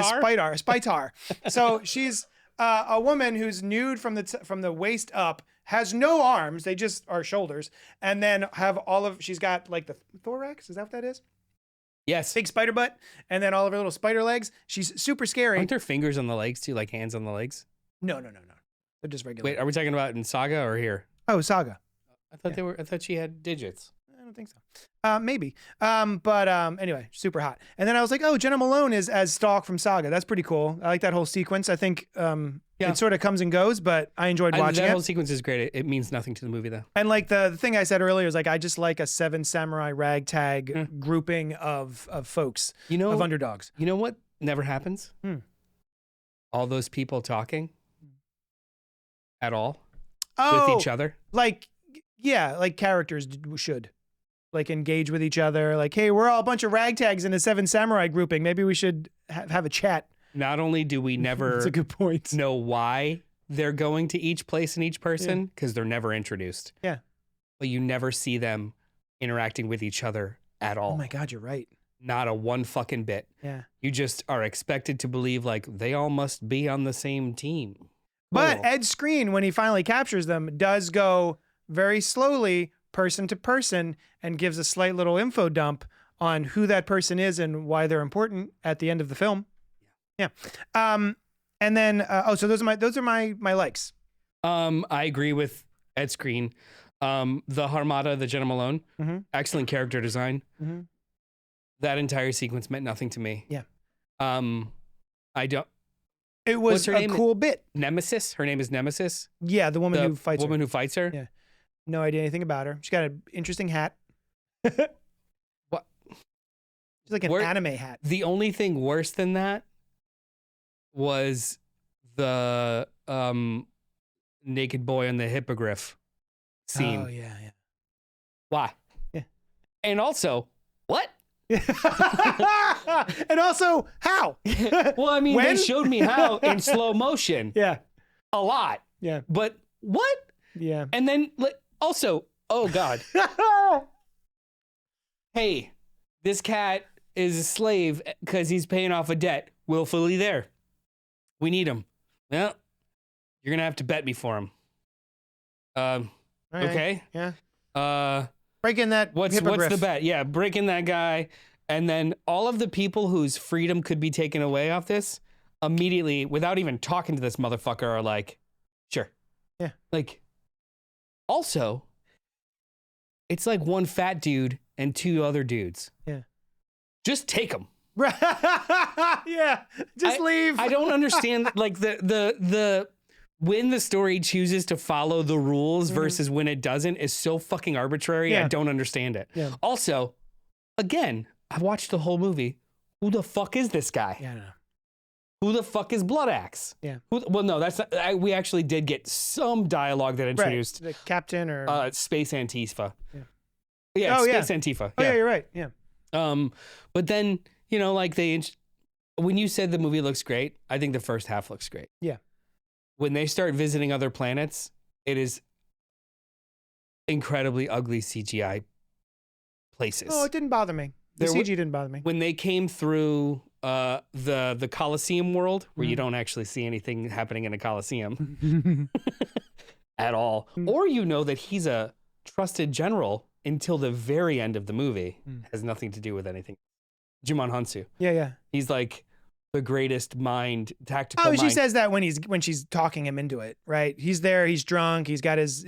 So she's a woman who's nude from the waist up, has no arms. They just are shoulders, and then have she's got like the thorax. Is that what that is? Yes. Big spider butt, and then all of her little spider legs. She's super scary. Aren't there fingers on the legs too, like hands on the legs? No. They're just regular. Wait, are we talking about in Saga or here? Oh, Saga. I thought I thought she had digits. I don't think so. Maybe. But anyway, super hot. And then I was like, oh, Jenna Malone is as Stalk from Saga. That's pretty cool. I like that whole sequence. I think it sort of comes and goes, but I enjoyed watching that it. whole sequence is great. It means nothing to the movie though. And like the thing I said earlier is like I just like a Seven Samurai ragtag grouping of folks, of underdogs. You know what never happens? All those people talking at all with each other. Like characters should. Like engage with each other. Like, hey, we're all a bunch of ragtags in a Seven Samurai grouping. Maybe we should have a chat. Not only do we never That's a good point. know why they're going to each place and each person, because they're never introduced. Yeah. But you never see them interacting with each other at all. Oh my God, you're right. Not a one fucking bit. Yeah. You just are expected to believe like they all must be on the same team. But Cool. Ed Skrein, when he finally captures them, does go very slowly person to person and gives a slight little info dump on who that person is and why they're important at the end of the film. Yeah. And then so those are my likes. I agree with Ed Skrein. The Harmata, the Jenna Malone, excellent character design. That entire sequence meant nothing to me. Yeah. I don't. It was a cool bit. Nemesis. Her name is Nemesis. Yeah, the woman who fights woman her. who fights her. Yeah. No idea anything about her. She's got an interesting hat. What? She's like an anime hat. The only thing worse than that was the naked boy on the hippogriff scene. Oh yeah. Why? Yeah. And also, what? And also, how? Well, I mean, When? they showed me how in slow motion. Yeah. A lot. Yeah. But what? Yeah. And then also, oh God. Hey, this cat is a slave because he's paying off a debt willfully there. We need him. Well, you're going to have to bet me for him. All right. Okay. Yeah. Breaking that What's hippogriff. the bet? Yeah, breaking that guy. And then all of the people whose freedom could be taken away off this immediately, without even talking to this motherfucker, are like, sure. Yeah. Like, also, it's like one fat dude and two other dudes. Yeah. Just take them. Yeah. Just leave. I don't understand like the when the story chooses to follow the rules versus when it doesn't is so fucking arbitrary. Yeah. I don't understand it. Yeah. Also, again, I've watched the whole movie. Who the fuck is this guy? Yeah, I know. Who the fuck is Blood Axe? Yeah. Well, no, that's not, we actually did get some dialogue that introduced the captain or Space Antifa. Yeah. Yeah, Oh, Space yeah. Antifa. Oh yeah, you're right. Yeah. But then, like when you said the movie looks great, I think the first half looks great. Yeah. When they start visiting other planets, it is incredibly ugly CGI places. Oh, it didn't bother me. The CG didn't bother me. When they came through the Coliseum world, where you don't actually see anything happening in a Coliseum at all, or that he's a trusted general until the very end of the movie, has nothing to do with anything. Jimon Hansu. Yeah. He's like, the greatest tactical Oh, she mind. says that when she's talking him into it, right? He's there, he's drunk, he's got his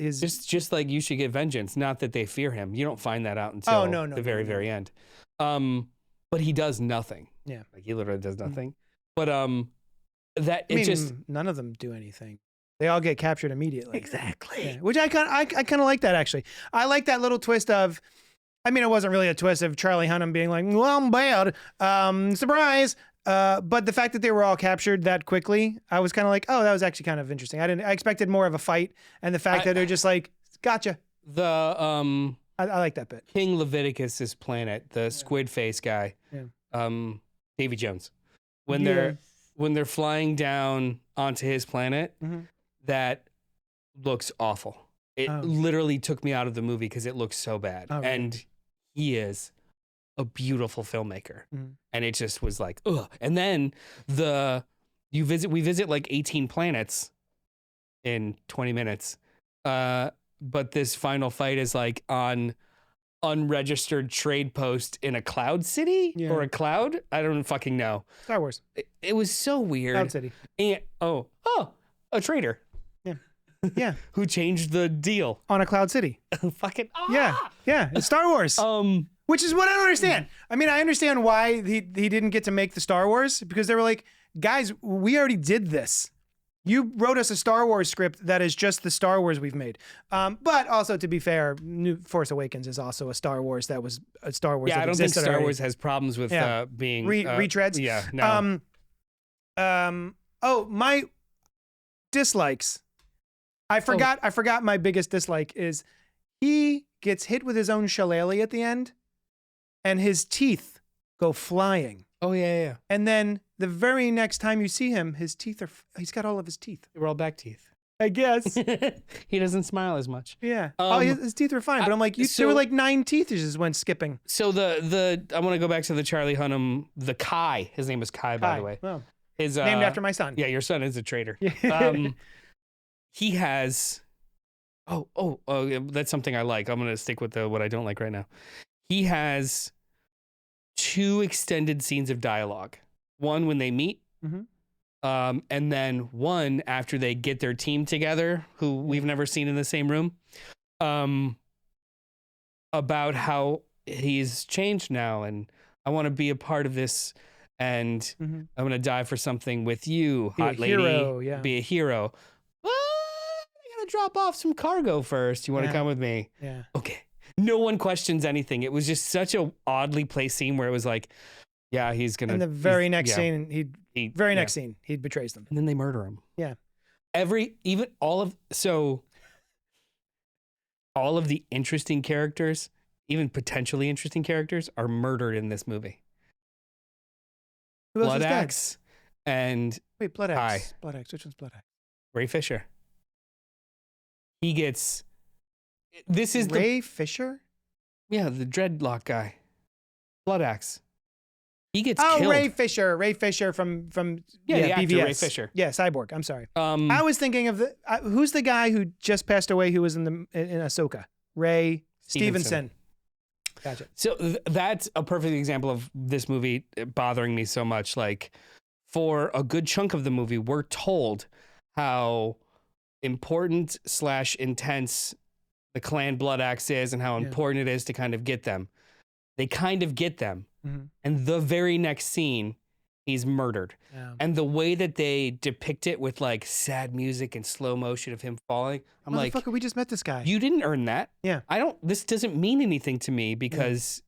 Just like you should get vengeance, not that they fear him. You don't find that out until the very end. But he does nothing. Yeah. Like he literally does nothing. Mm-hmm. But none of them do anything. They all get captured immediately. Exactly. Yeah. Which I kind of like that, actually. I like that little twist of, I mean, it wasn't really a twist of Charlie Hunnam being like, well, I'm bad. Surprise. But the fact that they were all captured that quickly, I was kind of like, oh, that was actually kind of interesting. I expected more of a fight, and the fact that they're just like, gotcha. I like that bit. King Leviticus's planet, the squid face guy, Davy Jones, when they're flying down onto his planet, that looks awful. It literally took me out of the movie because it looks so bad. Oh, really? And he is a beautiful filmmaker. And it just was like, ugh. And then we visit like 18 planets in 20 minutes. But this final fight is like on unregistered trade post in a cloud city or a cloud. I don't fucking know. Star Wars. It was so weird. Cloud City. And, a traitor. Yeah. Yeah. Who changed the deal on a Cloud City. Fucking. Yeah. Yeah. It's Star Wars. Which is what I don't understand. I mean, I understand why he didn't get to make the Star Wars, because they were like, guys, we already did this. You wrote us a Star Wars script that is just the Star Wars we've made. But also, to be fair, New Force Awakens is also a Star Wars that was a Star Wars. Yeah, that I don't think existed Star already. Wars has problems with being retreads. Yeah, no. My dislikes. I forgot my biggest dislike is he gets hit with his own shillelagh at the end, and his teeth go flying. Oh yeah. And then the very next time you see him, he's got all of his teeth. They were all back teeth. I guess. He doesn't smile as much. Yeah. His teeth were fine, but I'm like, there were like 9 teeth you just went skipping. So I want to go back to the Charlie Hunnam, the Kai. His name was Kai, by the way. Well, his named after my son. Yeah, your son is a traitor. He has. That's something I like. I'm gonna stick with what I don't like right now. He has 2 extended scenes of dialogue. One when they meet, and then one after they get their team together, who we've never seen in the same room, about how he's changed now, and I want to be a part of this, and I'm gonna die for something with you, hot lady. Hero, be a hero. Drop off some cargo first. You want to come with me? Yeah. Okay. No one questions anything. It was just such a oddly placed scene where it was like, yeah, he's gonna. And the very next scene, next scene, he betrays them. And then they murder him. Yeah. All of the interesting characters, even potentially interesting characters, are murdered in this movie. Who else Blood is dead? Axe and Blood Axe. Kai. Blood Axe. Which one's Blood Axe? Ray Fisher. He gets. This is Ray Fisher? Yeah, the dreadlock guy. Blood Axe. He gets killed. Ray Fisher. Ray Fisher from the actor BVS. Ray Fisher. Yeah, Cyborg. I'm sorry. I was thinking of who's the guy who just passed away who was in Ahsoka? Ray Stevenson. Gotcha. So that's a perfect example of this movie bothering me so much. Like, for a good chunk of the movie, we're told how important / intense the clan Blood Axe is and how important it is to kind of get them. They kind of get them. And the very next scene, he's murdered. Yeah. And the way that they depict it with like sad music and slow motion of him falling, I'm like, we just met this guy. You didn't earn that. Yeah. This doesn't mean anything to me because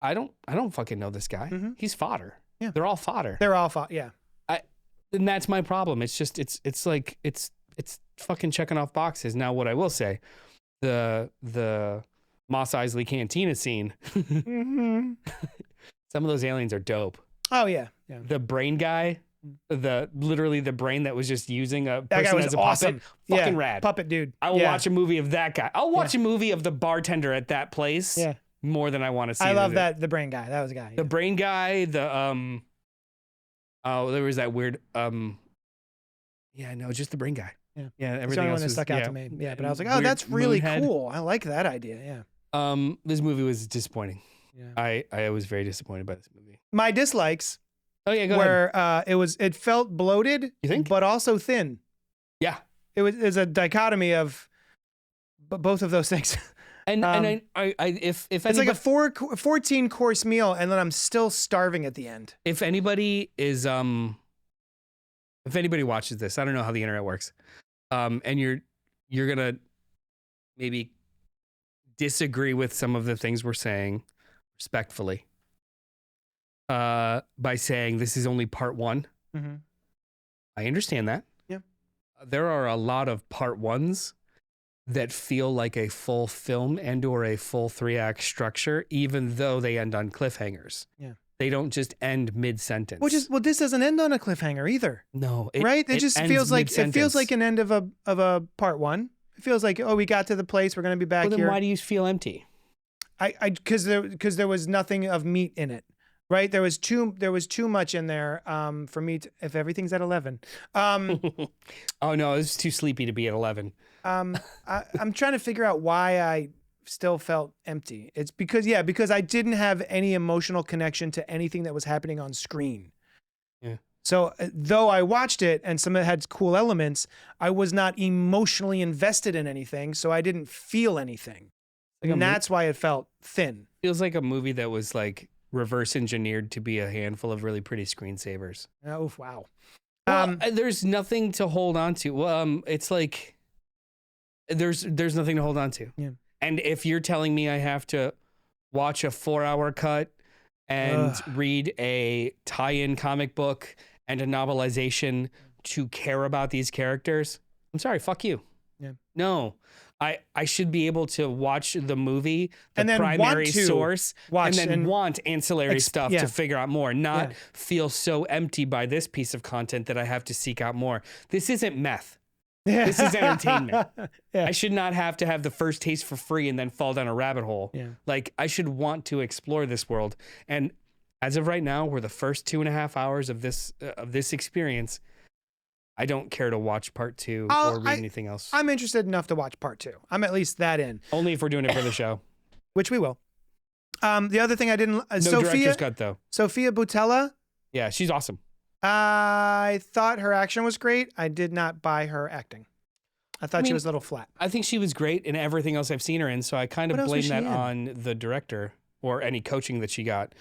I don't fucking know this guy. He's fodder. Yeah. They're all fodder. Yeah. And that's my problem. It's just, it's like, it's fucking checking off boxes. Now, what I will say, the Mos Eisley Cantina scene, some of those aliens are dope. Oh yeah. The brain guy, literally the brain that was just using a that person guy was as a awesome. puppet. Fucking rad. Puppet dude. I will watch a movie of that guy. I'll watch a movie of the bartender at that place more than I want to see. I love that. The brain guy. That was a guy. The brain guy, there was that weird, just the brain guy. Yeah, everything it's the only else one that stuck out to me. Yeah, but I was like, oh, that's really cool. I like that idea. Yeah. This movie was disappointing. Yeah. I was very disappointed by this movie. My dislikes. Oh yeah, go ahead. where it felt bloated, You think? but also thin. Yeah. It's a dichotomy of both of those things. And if It's anybody, like a 14 course meal, and then I'm still starving at the end. if anybody is if anybody watches this, I don't know how the internet works, and you're gonna maybe disagree with some of the things we're saying respectfully, by saying this is only part one. Mm-hmm. I understand that. Yeah. There are a lot of part ones that feel like a full film and or a full 3-act structure, even though they end on cliffhangers. Yeah. They don't just end mid-sentence. Well, this doesn't end on a cliffhanger either. No. Right? It just ends feels like mid-sentence. an end of a part one. It feels like, oh, we got to the place, we're gonna be back Well, then here. why do you feel empty? Because there was nothing of meat in it. Right? There was too much in there for me to, if everything's at 11. Oh no, it's too sleepy to be at 11. I'm trying to figure out why I still felt empty. It's because I didn't have any emotional connection to anything that was happening on screen. Yeah. So though I watched it and some of it had cool elements, I was not emotionally invested in anything, so I didn't feel anything. And that's why it felt thin. Feels like a movie that was like reverse engineered to be a handful of really pretty screensavers. Oh, wow. Well, there's nothing to hold on to. Well, it's like there's nothing to hold on to. Yeah. And if you're telling me I have to watch a 4-hour cut and read a tie-in comic book and a novelization to care about these characters, I'm sorry, fuck you. Yeah. No. I should be able to watch the movie, the And then primary want to source, watch and then want ancillary stuff yeah. to figure out more, not Yeah. feel so empty by this piece of content that I have to seek out more. This isn't meth. Yeah. This is entertainment. Yeah. I should not have to have the first taste for free and then fall down a rabbit hole. Yeah. Like, I should want to explore this world. And as of right now, we're the first 2.5 hours of this experience. I don't care to watch part 2 or read anything else. I'm interested enough to watch part 2. I'm at least that in. Only if we're doing it for the show. Which we will. The other thing I didn't... No director's cut, though. Sophia Boutella. Yeah, she's awesome. I thought her action was great. I did not buy her acting. I thought she was a little flat. I think she was great in everything else I've seen her in, so I kind What of else was blame she that in? on the director or any coaching that she got.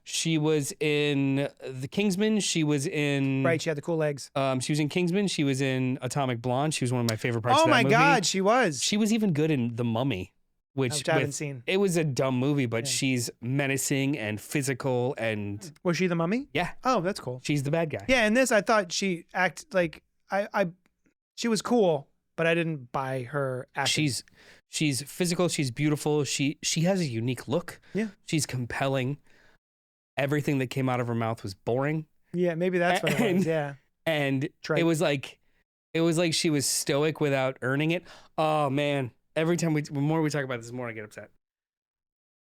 She was in The Kingsman. She was in... Right, she had the cool legs. She was in Kingsman. She was in Atomic Blonde. She was one of my favorite parts of that movie. Oh my God, she was. She was even good in The Mummy, which I haven't seen. It was a dumb movie, but Yeah. she's menacing and physical and... Was she the mummy? Yeah. Oh, that's cool. She's the bad guy. Yeah, in this, I thought she acted like... She was cool, but I didn't buy her acting. She's physical. She's beautiful. She has a unique look. Yeah. She's compelling. Everything that came out of her mouth was boring. Yeah, maybe that's what it was. Yeah. And Trite. it was like she was stoic without earning it. Oh man. Every time the more we talk about this, the more I get upset.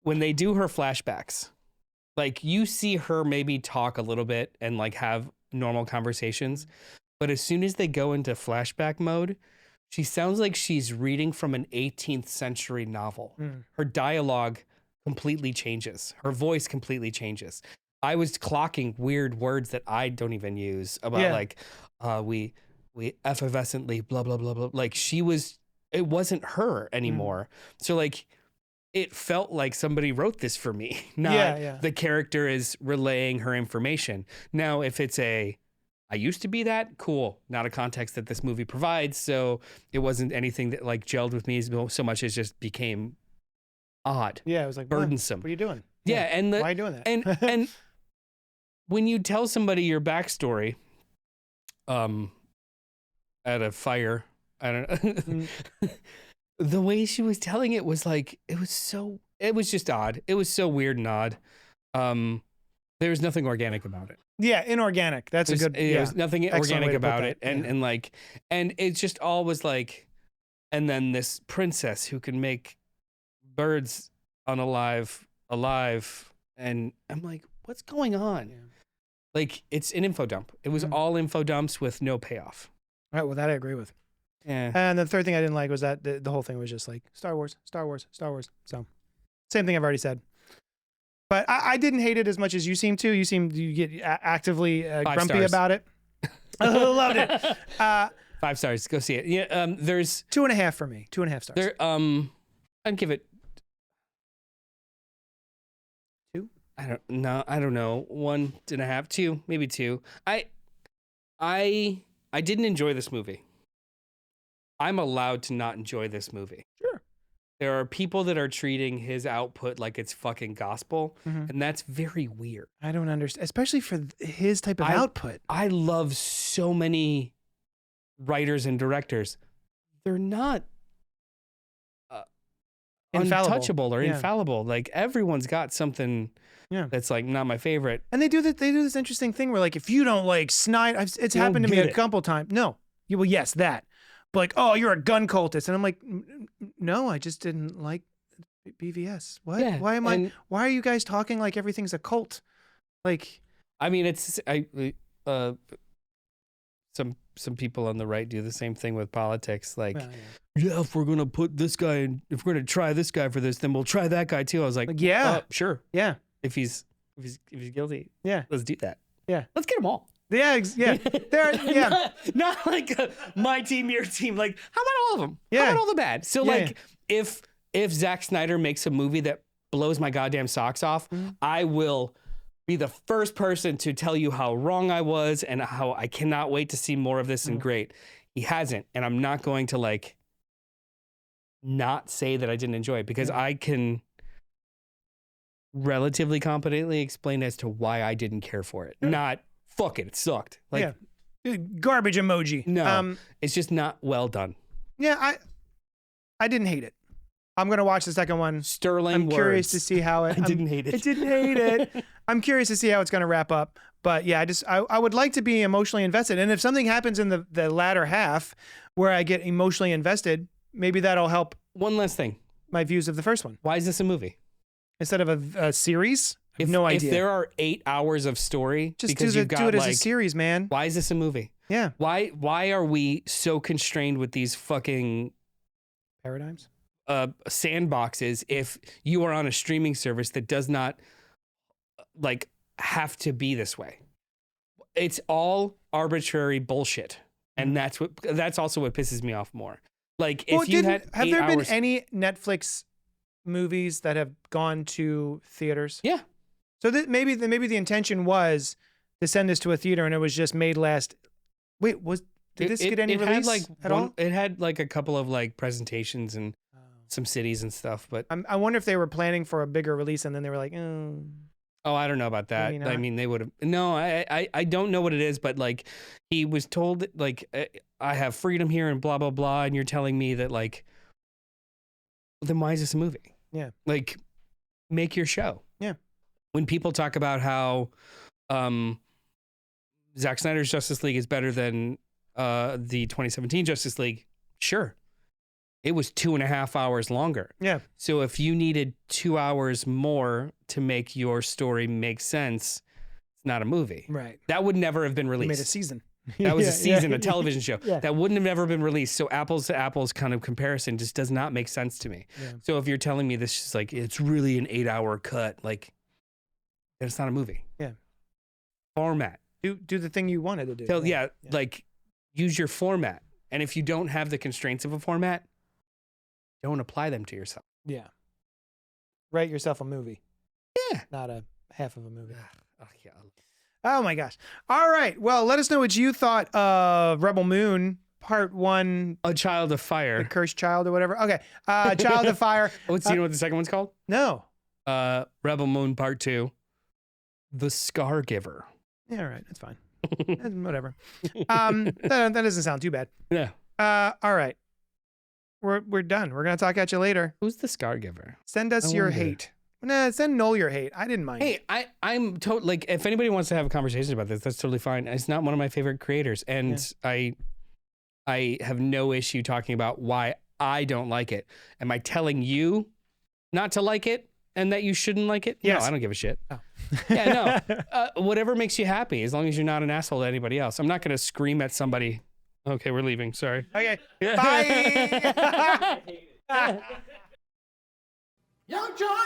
When they do her flashbacks, like you see her maybe talk a little bit and like have normal conversations, but as soon as they go into flashback mode, she sounds like she's reading from an 18th century novel. Her dialogue completely changes. Her voice completely changes. I was clocking weird words that I don't even use about like, we effervescently blah, blah, blah, blah. Like it wasn't her anymore. So like, it felt like somebody wrote this for me, not the character is relaying her information. Now, if it's I used to be that, cool. Not a context that this movie provides. So it wasn't anything that like gelled with me so much as just became odd. Yeah, it was like burdensome. What are you doing? Yeah, and why are you doing that? and when you tell somebody your backstory, at a fire, I don't know, the way she was telling it was like it was just odd. It was so weird and odd. There was nothing organic about it. Yeah, inorganic. That's a good. There was nothing Excellent way organic to put about that. it, and it just all was like, and then this princess who can make birds unalive alive, and I'm like, what's going on? Yeah. Like it's an info dump. It was all info dumps with no payoff. All right, well that I agree with. Yeah. And the third thing I didn't like was that the whole thing was just like Star Wars, Star Wars, Star Wars. So same thing I've already said. But I didn't hate it as much as you seem to. You get actively grumpy stars. about it. Loved it. 5 stars. Go see it. Yeah. There's 2.5 for me. 2.5 stars. there. I'd give it 2. I don't know. 1.5, 2, maybe 2. I didn't enjoy this movie. I'm allowed to not enjoy this movie. Sure. There are people that are treating his output like it's fucking gospel, and that's very weird. I don't understand, especially for his type of output. I love so many writers and directors. They're not Infallible. untouchable or infallible. Like everyone's got something that's like not my favorite. And they do this interesting thing where like if you don't like Snyder, it's happened to me a couple times. No, well, yes, that. But like, oh, you're a gun cultist, and I'm like, no, I just didn't like BVS. What? Yeah, Why are you guys talking like everything's a cult? Like, I mean, some people on the right do the same thing with politics. Like, yeah, if we're gonna put this guy in, if we're gonna try this guy for this, then we'll try that guy too. I was like yeah, sure, yeah. If he's guilty, yeah, let's do that. Yeah, let's get them all. Yeah, yeah. Not like my team, your team. Like, how about all of them? Yeah. How about all the bad? So like, if Zack Snyder makes a movie that blows my goddamn socks off, I will be the first person to tell you how wrong I was and how I cannot wait to see more of this and great. He hasn't, and I'm not going to like not say that I didn't enjoy it because I can relatively competently explain as to why I didn't care for it. Not fuck it sucked. Like garbage emoji. No, it's just not well done. Yeah, I didn't hate it. I'm gonna watch the second one. Sterling I'm words. curious to see how it. I didn't hate it. I didn't hate it. I'm curious to see how it's gonna wrap up. But yeah, I would like to be emotionally invested. And if something happens in the latter half where I get emotionally invested, maybe that'll help. One last thing. My views of the first one. Why is this a movie instead of a series? I have no idea. If there are 8 hours of story, just because do you've it got as a series, man. Why is this a movie? Yeah. Why are we so constrained with these fucking paradigms? Sandboxes if you are on a streaming service that does not like have to be this way. It's all arbitrary bullshit. And that's also what pisses me off more. Like if have there been any Netflix movies that have gone to theaters? Yeah. So maybe the intention was to send this to a theater and it was just made last. Wait, did this get any release at all? It had like a couple of like presentations and some cities and stuff, but I wonder if they were planning for a bigger release and then they were like, oh, I don't know about that. I mean, they would have. No, I don't know what it is, but like he was told like I have freedom here and blah blah blah, and you're telling me that like, then why is this a movie? Yeah, like make your show. Yeah. When people talk about how Zack Snyder's Justice League is better than the 2017 Justice League, sure. It was 2.5 hours longer. Yeah. So if you needed 2 hours more to make your story make sense, it's not a movie. Right. That would never have been released. They made a season. That was a season, a television show. Yeah. That wouldn't have ever been released. So apples to apples kind of comparison just does not make sense to me. Yeah. So if you're telling me this is like, it's really an 8-hour cut, like, then it's not a movie. Yeah. Format. Do the thing you wanted to do. Yeah, like use your format. And if you don't have the constraints of a format, don't apply them to yourself. Yeah. Write yourself a movie. Yeah. Not a half of a movie. Oh, yeah. Oh my gosh. All right. Well, let us know what you thought of Rebel Moon Part 1. A Child of Fire. The Cursed Child or whatever. Okay. Child of Fire. Do you know what the second one's called? No. Rebel Moon Part 2. The Scar Giver. Yeah, all right. That's fine. Whatever. That doesn't sound too bad. Yeah. All right. We're done. We're gonna talk at you later. Who's the Scar Giver? Send us your hate. Nah, send Noel your hate. I didn't mind. Hey, I'm totally like if anybody wants to have a conversation about this, that's totally fine. It's not one of my favorite creators, and I have no issue talking about why I don't like it. Am I telling you not to like it and that you shouldn't like it? Yes. No, I don't give a shit. Oh. Yeah, no. Whatever makes you happy, as long as you're not an asshole to anybody else. I'm not gonna scream at somebody. Okay, we're leaving. Sorry. Okay. Bye. Young John.